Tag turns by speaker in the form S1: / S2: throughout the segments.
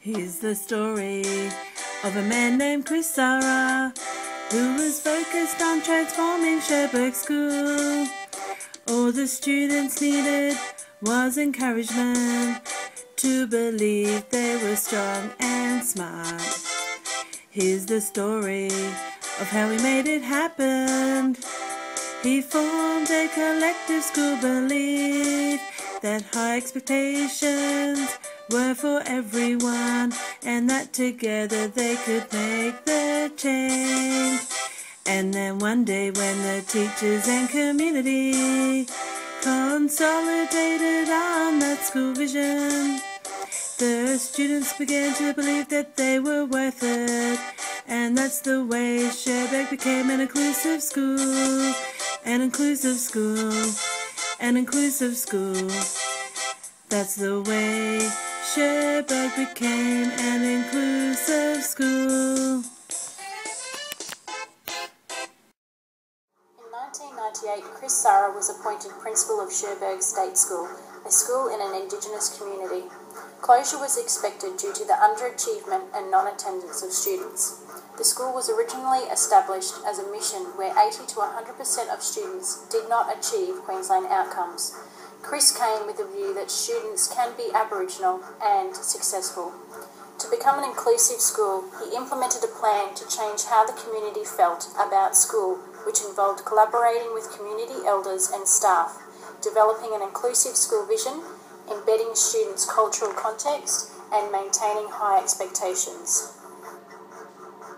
S1: Here's the story of a man named Chris Sarah, who was focused on transforming Cherbourg School. All the students needed was encouragement to believe they were strong and smart. Here's the story of how he made it happen. He formed a collective school belief that high expectations were for everyone, and that together they could make the change. And then one day when the teachers and community consolidated on that school vision, the students began to believe that they were worth it. And that's the way Cherbourg became an inclusive school, an inclusive school, an inclusive school. That's the way Cherbourg became an inclusive school.
S2: In 1998, Chris Sarah was appointed principal of Cherbourg State School, a school in an Indigenous community. Closure was expected due to the underachievement and non-attendance of students. The school was originally established as a mission where 80 to 100% of students did not achieve Queensland outcomes. Chris came with the view that students can be Aboriginal and successful. To become an inclusive school, he implemented a plan to change how the community felt about school, which involved collaborating with community elders and staff, developing an inclusive school vision, embedding students' cultural context, and maintaining high expectations.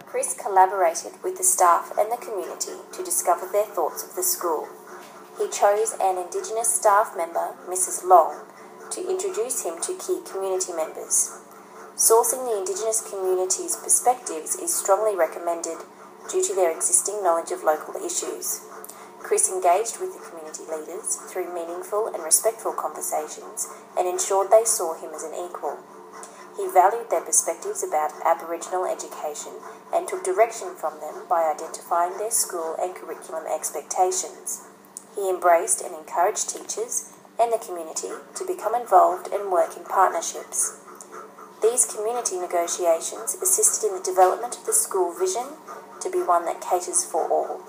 S3: Chris collaborated with the staff and the community to discover their thoughts of the school. He chose an Indigenous staff member, Mrs. Long, to introduce him to key community members. Sourcing the Indigenous community's perspectives is strongly recommended due to their existing knowledge of local issues. Chris engaged with the community leaders through meaningful and respectful conversations and ensured they saw him as an equal. He valued their perspectives about Aboriginal education and took direction from them by identifying their school and curriculum expectations. He embraced and encouraged teachers and the community to become involved and work in partnerships. These community negotiations assisted in the development of the school vision to be one that caters for all.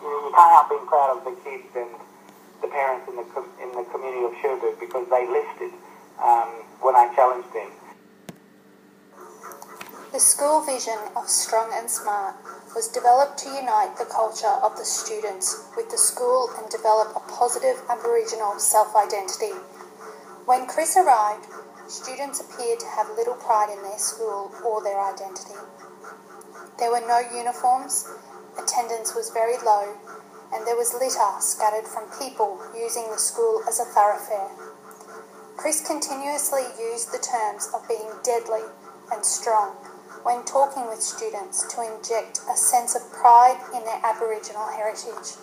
S4: You can't help being proud of the kids and the parents in the community of Cherbourg because they listened when I challenged them.
S5: The school vision of Strong and Smart was developed to unite the culture of the students with the school and develop a positive Aboriginal self-identity. When Chris arrived, students appeared to have little pride in their school or their identity. There were no uniforms, attendance was very low, and there was litter scattered from people using the school as a thoroughfare. Chris continuously used the terms of being deadly and strong when talking with students to inject a sense of pride in their Aboriginal heritage.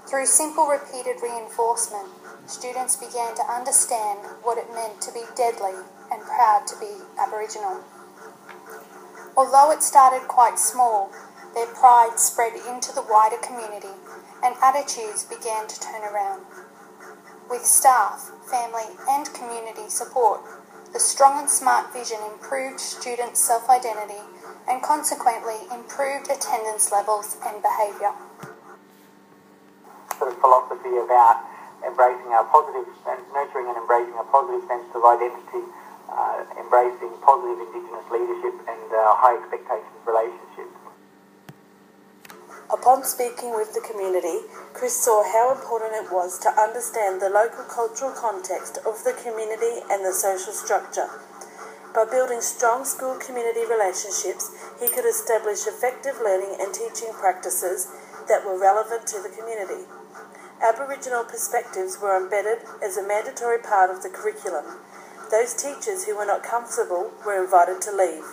S5: Through simple repeated reinforcement, students began to understand what it meant to be deadly and proud to be Aboriginal. Although it started quite small, their pride spread into the wider community and attitudes began to turn around. With staff, family and community support, the Strong and Smart vision improved students' self-identity and consequently improved attendance levels and behaviour.
S4: Sort of philosophy about embracing our positive and nurturing and embracing a positive sense of identity, embracing positive Indigenous leadership and high expectations relationships.
S1: Upon speaking with the community, Chris saw how important it was to understand the local cultural context of the community and the social structure. By building strong school community relationships, he could establish effective learning and teaching practices that were relevant to the community. Aboriginal perspectives were embedded as a mandatory part of the curriculum. Those teachers who were not comfortable were invited to leave.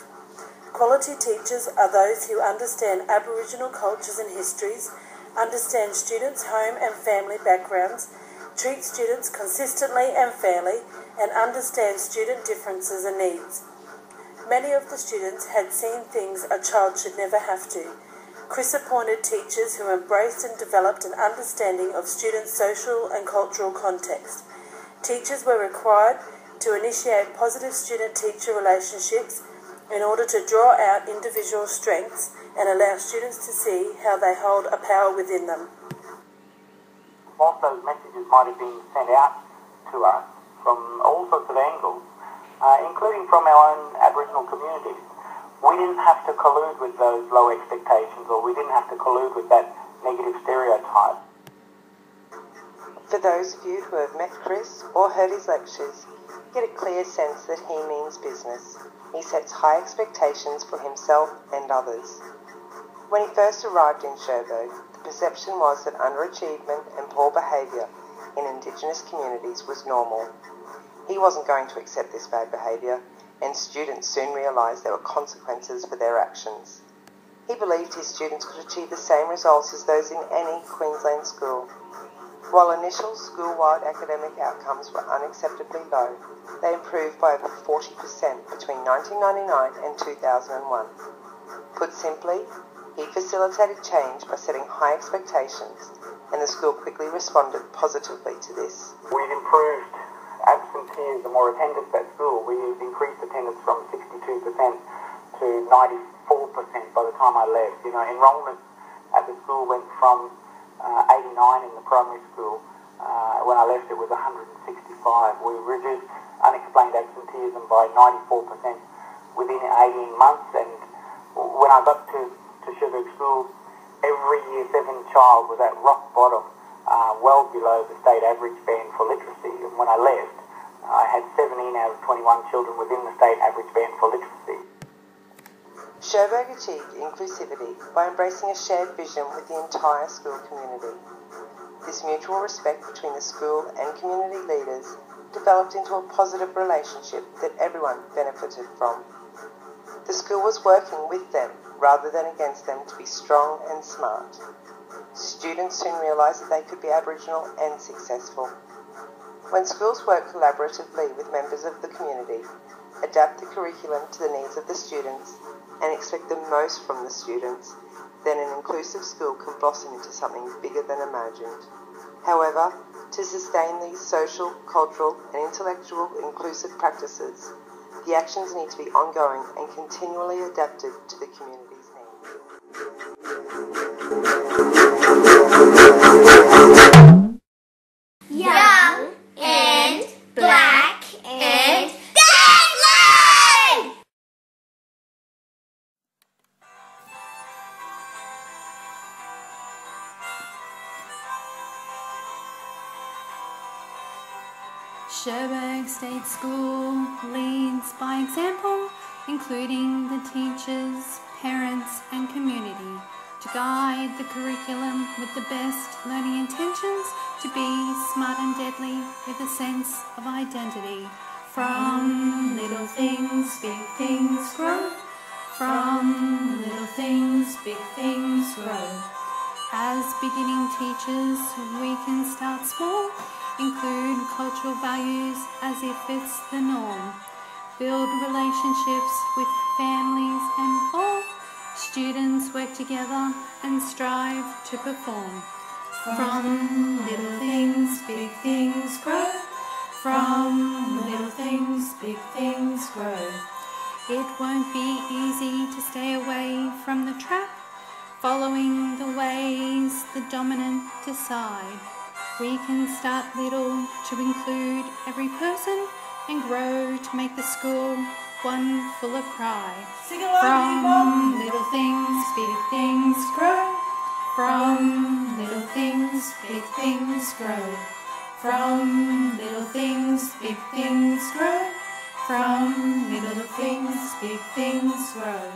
S1: Quality teachers are those who understand Aboriginal cultures and histories, understand students' home and family backgrounds, treat students consistently and fairly, and understand student differences and needs. Many of the students had seen things a child should never have to. Chris appointed teachers who embraced and developed an understanding of students' social and cultural context. Teachers were required to initiate positive student-teacher relationships in order to draw out individual strengths and allow students to see how they hold a power within them.
S4: Whilst those messages might have been sent out to us from all sorts of angles, including from our own Aboriginal communities, we didn't have to collude with those low expectations, or we didn't have to collude with that negative stereotype.
S6: For those of you who have met Chris or heard his lectures, you get a clear sense that he means business. He sets high expectations for himself and others. When he first arrived in Cherbourg, the perception was that underachievement and poor behaviour in Indigenous communities was normal. He wasn't going to accept this bad behaviour, and students soon realised there were consequences for their actions. He believed his students could achieve the same results as those in any Queensland school. While initial school-wide academic outcomes were unacceptably low, they improved by over 40% between 1999 and 2001. Put simply, he facilitated change by setting high expectations, and the school quickly responded positively to this.
S4: We've improved absenteeism or attendance at school. We've increased attendance from 62% to 94% by the time I left. Enrolment at the school went from 89 in the primary school. When I left, it was 165. We reduced unexplained absenteeism by 94% within 18 months, and when I got to Cherbourg School, every Year 7 child was at rock bottom, well below the state average band for literacy. And when I left, I had 17 out of 21 children within the state average band for literacy.
S6: Cherbourg achieved inclusivity by embracing a shared vision with the entire school community. This mutual respect between the school and community leaders developed into a positive relationship that everyone benefited from. The school was working with them rather than against them to be strong and smart. Students soon realised that they could be Aboriginal and successful. When schools work collaboratively with members of the community, adapt the curriculum to the needs of the students, and expect the most from the students, then an inclusive school can blossom into something bigger than imagined. However, to sustain these social, cultural and intellectual inclusive practices, the actions need to be ongoing and continually adapted to the community's needs.
S7: Young and black and deadly!
S8: Cherbourg State School leads by example, including the teachers, parents and community, to guide the curriculum with the best learning intentions to be smart and deadly with a sense of identity. From little things, big things grow. From little things, big things grow. As beginning teachers, we can start small. Include cultural values as if it's the norm. Build relationships with families and all. Students work together and strive to perform. From little things, big things grow. From little things, big things grow. It won't be easy to stay away from the trap, following the ways the dominant decide. We can start little to include every person and grow to make the school one full of pride. From little things, big things grow. From little things, big things grow. From little things, big things grow. From little things, big things grow.